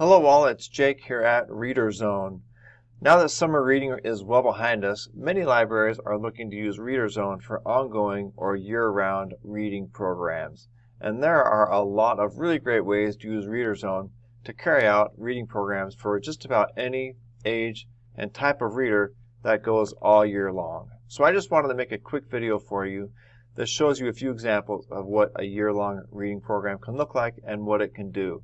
Hello all, it's Jake here at Reader Zone. Now that summer reading is well behind us, many libraries are looking to use Reader Zone for ongoing or year-round reading programs. And there are a lot of really great ways to use Reader Zone to carry out reading programs for just about any age and type of reader that goes all year long. So I just wanted to make a quick video for you that shows you a few examples of what a year-long reading program can look like and what it can do.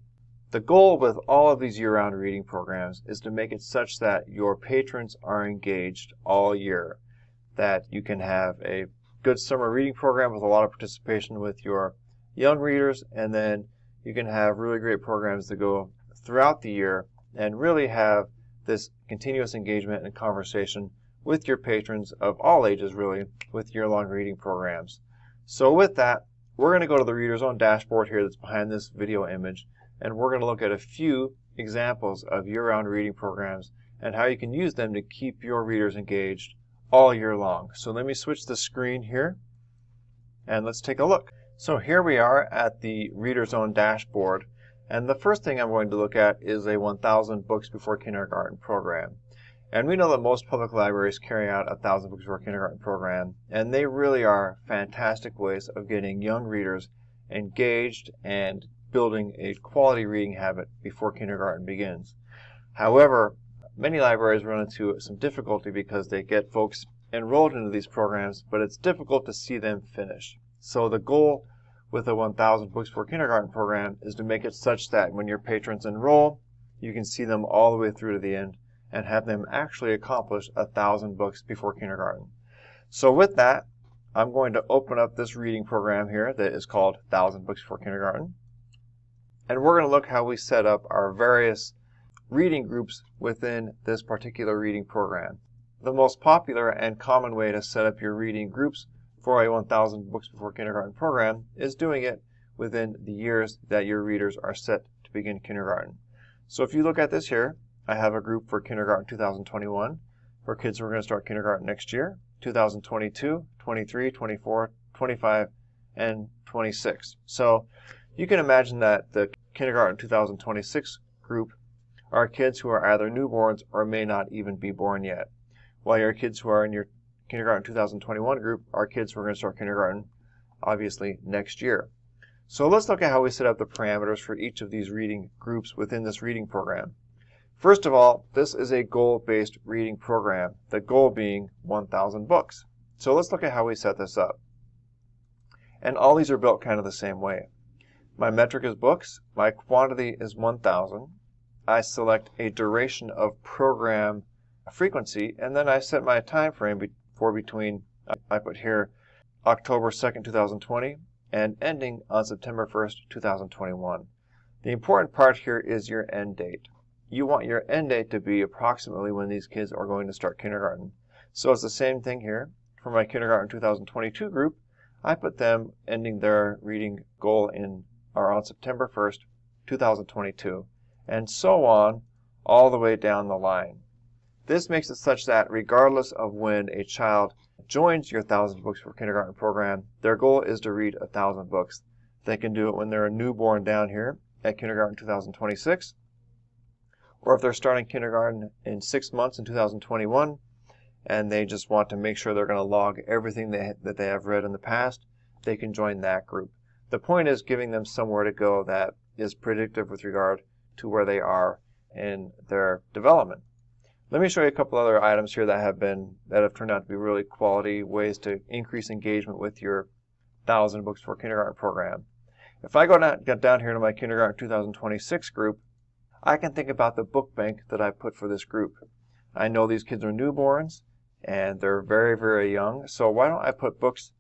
The goal with all of these year-round reading programs is to make it such that your patrons are engaged all year, that you can have a good summer reading program with a lot of participation with your young readers, and then you can have really great programs that go throughout the year and really have this continuous engagement and conversation with your patrons of all ages, really, with year-long reading programs. So with that, we're going to go to the Reader Zone dashboard here that's behind this video image, and we're going to look at a few examples of year-round reading programs and how you can use them to keep your readers engaged all year long. So let me switch the screen here and let's take a look. So here we are at the Reader Zone dashboard, and the first thing I'm going to look at is a 1,000 Books Before Kindergarten program. And we know that most public libraries carry out a 1,000 Books Before Kindergarten program, and they really are fantastic ways of getting young readers engaged and building a quality reading habit before kindergarten begins. However, many libraries run into some difficulty because they get folks enrolled into these programs, but it's difficult to see them finish. So the goal with a 1,000 Books Before Kindergarten program is to make it such that when your patrons enroll, you can see them all the way through to the end and have them actually accomplish 1,000 books before kindergarten. So with that, I'm going to open up this reading program here that is called 1,000 Books Before Kindergarten. And we're going to look how we set up our various reading groups within this particular reading program. The most popular and common way to set up your reading groups for a 1,000 Books Before Kindergarten program is doing it within the years that your readers are set to begin kindergarten. So if you look at this here, I have a group for kindergarten 2021, for kids who are going to start kindergarten next year, 2022, 23, 24, 25, and 26. So you can imagine that the kindergarten 2026 group are kids who are either newborns or may not even be born yet, while your kids who are in your kindergarten 2021 group are kids who are going to start kindergarten, obviously, next year. So let's look at how we set up the parameters for each of these reading groups within this reading program. First of all, this is a goal-based reading program, the goal being 1,000 books. So let's look at how we set this up. And all these are built kind of the same way. My metric is books, my quantity is 1,000. I select a duration of program frequency, and then I set my time frame for between, I put here, October 2nd, 2020, and ending on September 1st, 2021. The important part here is your end date. You want your end date to be approximately when these kids are going to start kindergarten. So it's the same thing here. For my kindergarten 2022 group, I put them ending their reading goal on September 1st, 2022, and so on all the way down the line. This makes it such that regardless of when a child joins your 1,000 Books for Kindergarten program, their goal is to read 1,000 books. They can do it when they're a newborn down here at kindergarten 2026, or if they're starting kindergarten in 6 months in 2021, and they just want to make sure they're going to log everything that they have read in the past, they can join that group. The point is giving them somewhere to go that is predictive with regard to where they are in their development. Let me show you a couple other items here that have turned out to be really quality ways to increase engagement with your 1,000 Books for Kindergarten program. If I get down here to my kindergarten 2026 group, I can think about the book bank that I put for this group. I know these kids are newborns and they're very, very young, so why don't I put books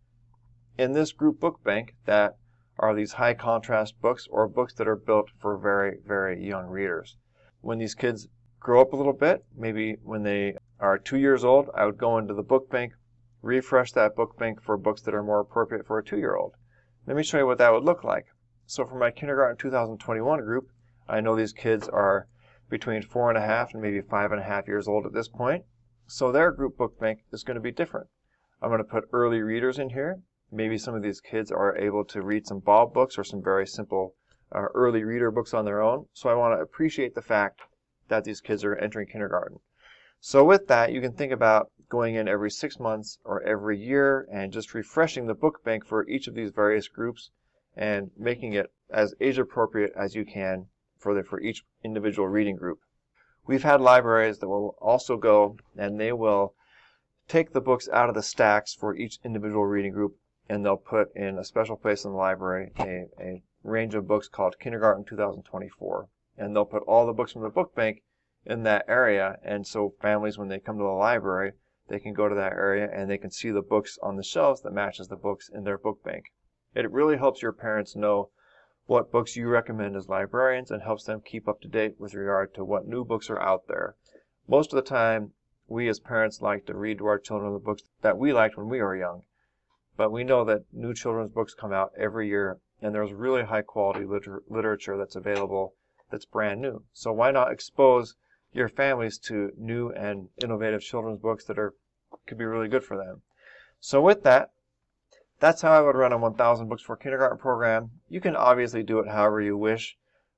in this group book bank that are these high contrast books or books that are built for very, very young readers. When these kids grow up a little bit, maybe when they are 2 years old, I would go into the book bank, refresh that book bank for books that are more appropriate for a 2-year-old. Let me show you what that would look like. So for my kindergarten 2021 group, I know these kids are between 4.5 and maybe 5.5 years old at this point. So their group book bank is going to be different. I'm going to put early readers in here. Maybe some of these kids are able to read some Bob books or some very simple early reader books on their own. So I want to appreciate the fact that these kids are entering kindergarten. So with that, you can think about going in every 6 months or every year and just refreshing the book bank for each of these various groups and making it as age appropriate as you can for each individual reading group. We've had libraries that will also go and they will take the books out of the stacks for each individual reading group, and they'll put in a special place in the library a range of books called Kindergarten 2024. And they'll put all the books from the book bank in that area, and so families, when they come to the library, they can go to that area and they can see the books on the shelves that matches the books in their book bank. It really helps your parents know what books you recommend as librarians and helps them keep up to date with regard to what new books are out there. Most of the time, we as parents like to read to our children the books that we liked when we were young, but we know that new children's books come out every year, and there's really high quality literature that's available that's brand new. So why not expose your families to new and innovative children's books that could be really good for them? So with that, that's how I would run a 1,000 books for kindergarten program. You can obviously do it however you wish,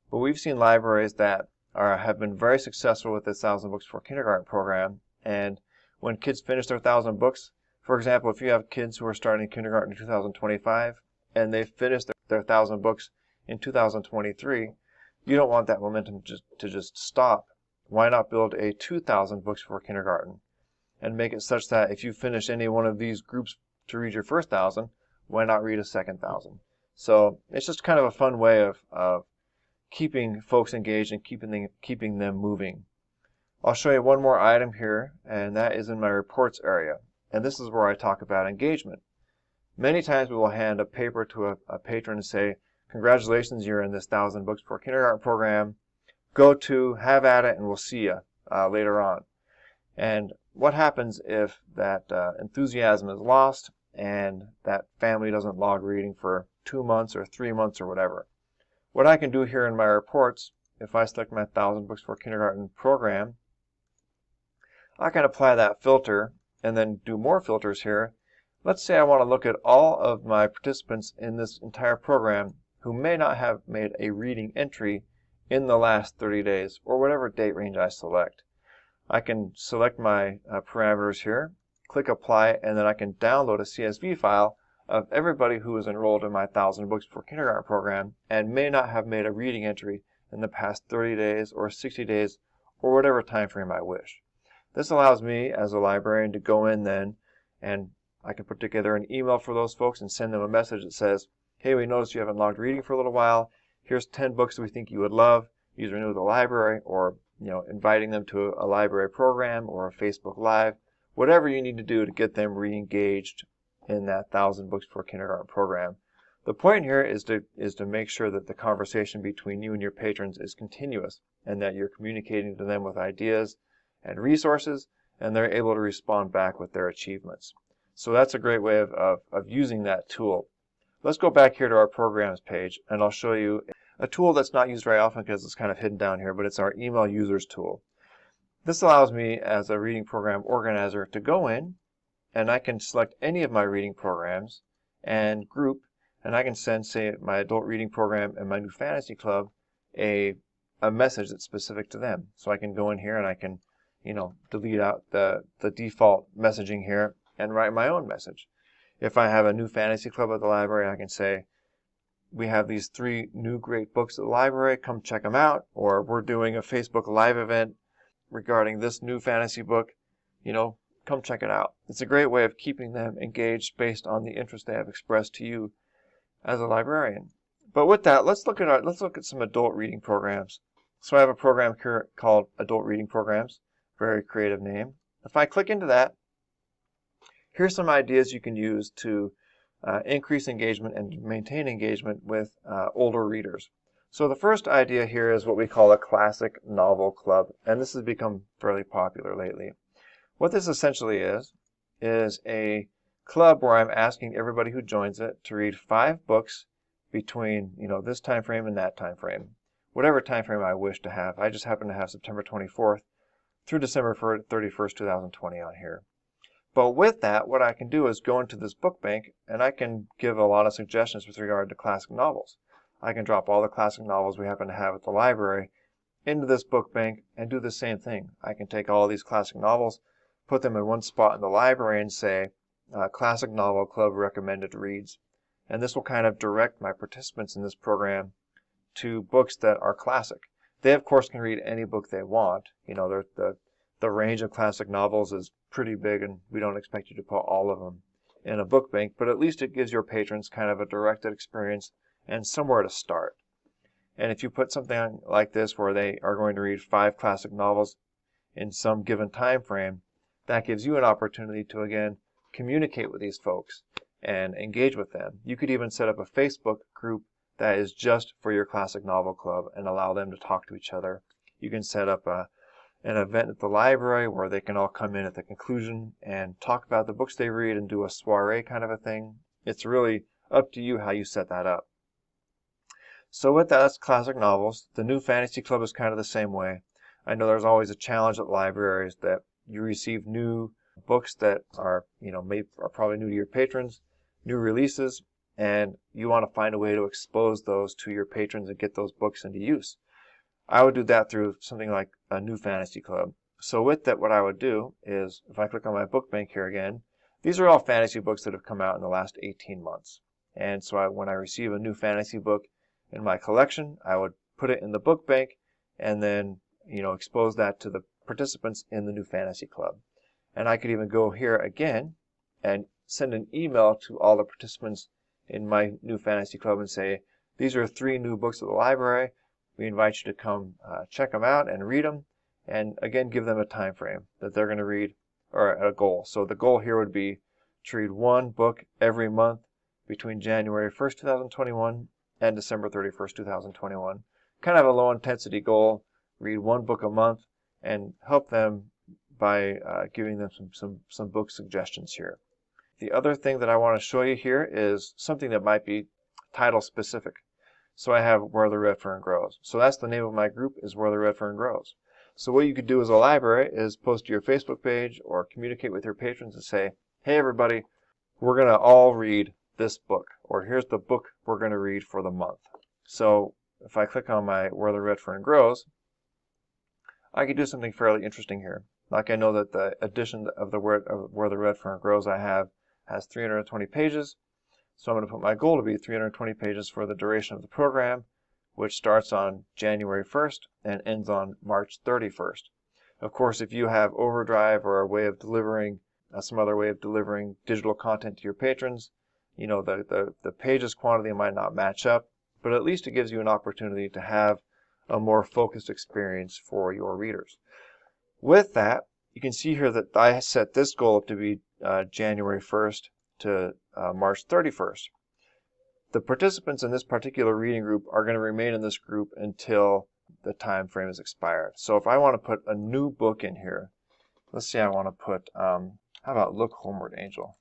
but we've seen libraries that have been very successful with this 1,000 books for kindergarten program. And when kids finish their 1,000 books, for example, if you have kids who are starting kindergarten in 2025 and they finish their 1,000 books in 2023, you don't want that momentum to just stop. Why not build a 2,000 books for kindergarten and make it such that if you finish any one of these groups to read your first 1,000, why not read a second 1,000? So it's just kind of a fun way of keeping folks engaged and keeping them moving. I'll show you one more item here, and that is in my reports area. And this is where I talk about engagement. Many times we will hand a paper to a patron and say, congratulations, you're in this 1,000 books for kindergarten program. Go to, have at it, and we'll see you later on. And what happens if that enthusiasm is lost and that family doesn't log reading for 2 months or 3 months or whatever? What I can do here in my reports, if I select my 1,000 books for kindergarten program, I can apply that filter and then do more filters here. Let's say I want to look at all of my participants in this entire program who may not have made a reading entry in the last 30 days or whatever date range I select. I can select my parameters here, click apply, and then I can download a CSV file of everybody who is enrolled in my 1,000 books for kindergarten program and may not have made a reading entry in the past 30 days or 60 days or whatever time frame I wish. This allows me as a librarian to go in then and I can put together an email for those folks and send them a message that says, hey, we noticed you haven't logged reading for a little while. Here's 10 books that we think you would love. These are new to the library, or inviting them to a library program or a Facebook Live, whatever you need to do to get them re-engaged in that 1,000 books for kindergarten program. The point here is to make sure that the conversation between you and your patrons is continuous and that you're communicating to them with ideas and resources, and they're able to respond back with their achievements. So that's a great way of using that tool. Let's go back here to our programs page, and I'll show you a tool that's not used very often because it's kind of hidden down here, but it's our email users tool. This allows me as a reading program organizer to go in, and I can select any of my reading programs and group, and I can send, say, my adult reading program and my new fantasy club a message that's specific to them. So I can go in here and I can delete out the default messaging here and write my own message. If I have a new fantasy club at the library, I can say, we have these 3 new great books at the library, come check them out, or we're doing a Facebook Live event regarding this new fantasy book, come check it out. It's a great way of keeping them engaged based on the interest they have expressed to you as a librarian. But with that, let's look at some adult reading programs. So I have a program here called Adult Reading Programs. Very creative name. If I click into that, here's some ideas you can use to increase engagement and maintain engagement with older readers. So the first idea here is what we call a classic novel club, and this has become fairly popular lately. What this essentially is a club where I'm asking everybody who joins it to read 5 books between this time frame and that time frame, whatever time frame I wish to have. I just happen to have September 24th through December 31st, 2020 on here. But with that, what I can do is go into this book bank and I can give a lot of suggestions with regard to classic novels. I can drop all the classic novels we happen to have at the library into this book bank and do the same thing. I can take all these classic novels, put them in one spot in the library and say, Classic Novel Club Recommended Reads. And this will kind of direct my participants in this program to books that are classic. They, of course, can read any book they want. You know, the range of classic novels is pretty big, and we don't expect you to put all of them in a book bank, but at least it gives your patrons kind of a directed experience and somewhere to start. And if you put something like this where they are going to read 5 classic novels in some given time frame, that gives you an opportunity to, again, communicate with these folks and engage with them. You could even set up a Facebook group that is just for your classic novel club and allow them to talk to each other. You can set up an event at the library where they can all come in at the conclusion and talk about the books they read and do a soiree kind of a thing. It's really up to you how you set that up. So with that, that's classic novels. The New Fantasy Club is kind of the same way. I know there's always a challenge at libraries that you receive new books that are, are probably new to your patrons, new releases, and you want to find a way to expose those to your patrons and get those books into use. I would do that through something like a New Fantasy Club. So with that, what I would do is, if I click on my book bank here again, these are all fantasy books that have come out in the last 18 months. And so when I receive a new fantasy book in my collection, I would put it in the book bank and then, expose that to the participants in the New Fantasy Club. And I could even go here again and send an email to all the participants in my New Fantasy Club and say, these are 3 new books at the library. We invite you to come check them out and read them. And again, give them a time frame that they're going to read, or a goal. So the goal here would be to read 1 book every month between January 1st, 2021 and December 31st, 2021. Kind of a low intensity goal. Read 1 book a month and help them by giving them some book suggestions here. The other thing that I want to show you here is something that might be title specific. So I have Where the Red Fern Grows. So that's the name of my group, is Where the Red Fern Grows. So what you could do as a library is post to your Facebook page or communicate with your patrons and say, hey everybody, we're going to all read this book, or here's the book we're going to read for the month. So if I click on my Where the Red Fern Grows, I could do something fairly interesting here. Like, I know that the edition of Where the Red Fern Grows I have has 320 pages. So I'm going to put my goal to be 320 pages for the duration of the program, which starts on January 1st and ends on March 31st. Of course, if you have Overdrive or a way of delivering, some other way of delivering digital content to your patrons, the pages quantity might not match up, but at least it gives you an opportunity to have a more focused experience for your readers. With that, you can see here that I set this goal up to be January 1st to March 31st. The participants in this particular reading group are going to remain in this group until the time frame is expired. So if I want to put a new book in here, let's say I want to put, how about Look Homeward, Angel?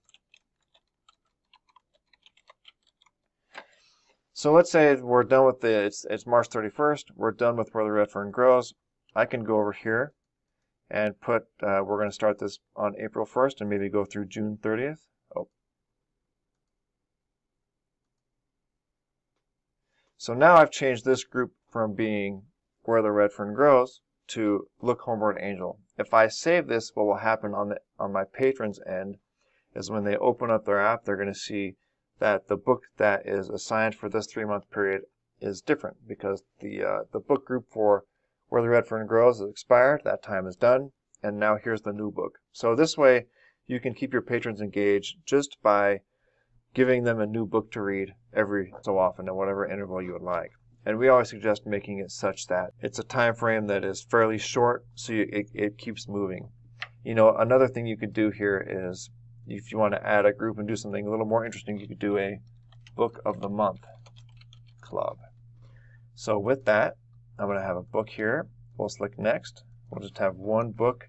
So let's say we're done with it's March 31st, we're done with Where the Red Fern Grows. I can go over here and put, we're going to start this on April 1st and maybe go through June 30th. So now I've changed this group from being Where the Red Fern Grows to Look Homeward, Angel. If I save this, what will happen on my patrons' end is when they open up their app, they're going to see that the book that is assigned for this 3-month period is different, because the book group for Where the Red Fern Grows is expired, that time is done, and now here's the new book. So this way you can keep your patrons engaged just by giving them a new book to read every so often at whatever interval you would like. And we always suggest making it such that it's a time frame that is fairly short, so it keeps moving. Another thing you could do here is, if you want to add a group and do something a little more interesting, you could do a Book of the Month club. So with that, I'm going to have a book here. We'll select Next. We'll just have 1 book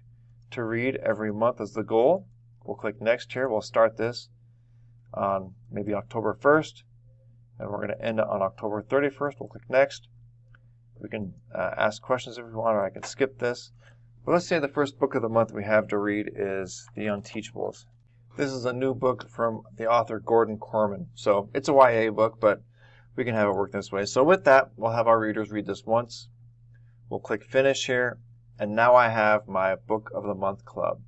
to read every month as the goal. We'll click Next here. We'll start this on maybe October 1st, and we're going to end it on October 31st. We'll click Next. We can ask questions if we want, or I can skip this. But let's say the first book of the month we have to read is The Unteachables. This is a new book from the author Gordon Korman. So it's a YA book, but we can have it work this way. So with that, we'll have our readers read this once. We'll click Finish here, and now I have my Book of the Month Club.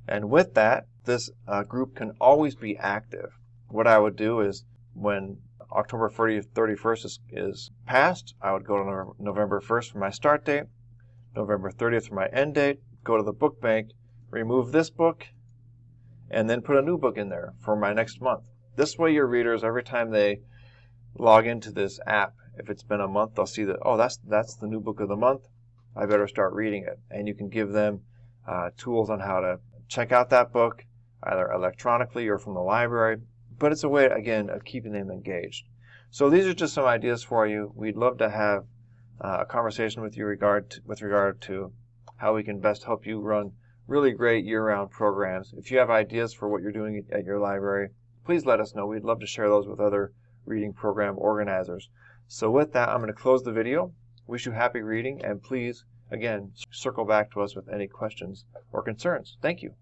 And with that, this group can always be active. What I would do is when October 31st is passed, I would go to November 1st for my start date, November 30th for my end date, go to the book bank, remove this book, and then put a new book in there for my next month. This way your readers, every time they log into this app, if it's been a month, they'll see that, oh, that's the new book of the month. I better start reading it. And you can give them tools on how to check out that book, either electronically or from the library. But it's a way, again, of keeping them engaged. So these are just some ideas for you. We'd love to have a conversation with you with regard to how we can best help you run really great year-round programs. If you have ideas for what you're doing at your library, please let us know. We'd love to share those with other reading program organizers. So with that, I'm going to close the video. Wish you happy reading, and please, again, circle back to us with any questions or concerns. Thank you.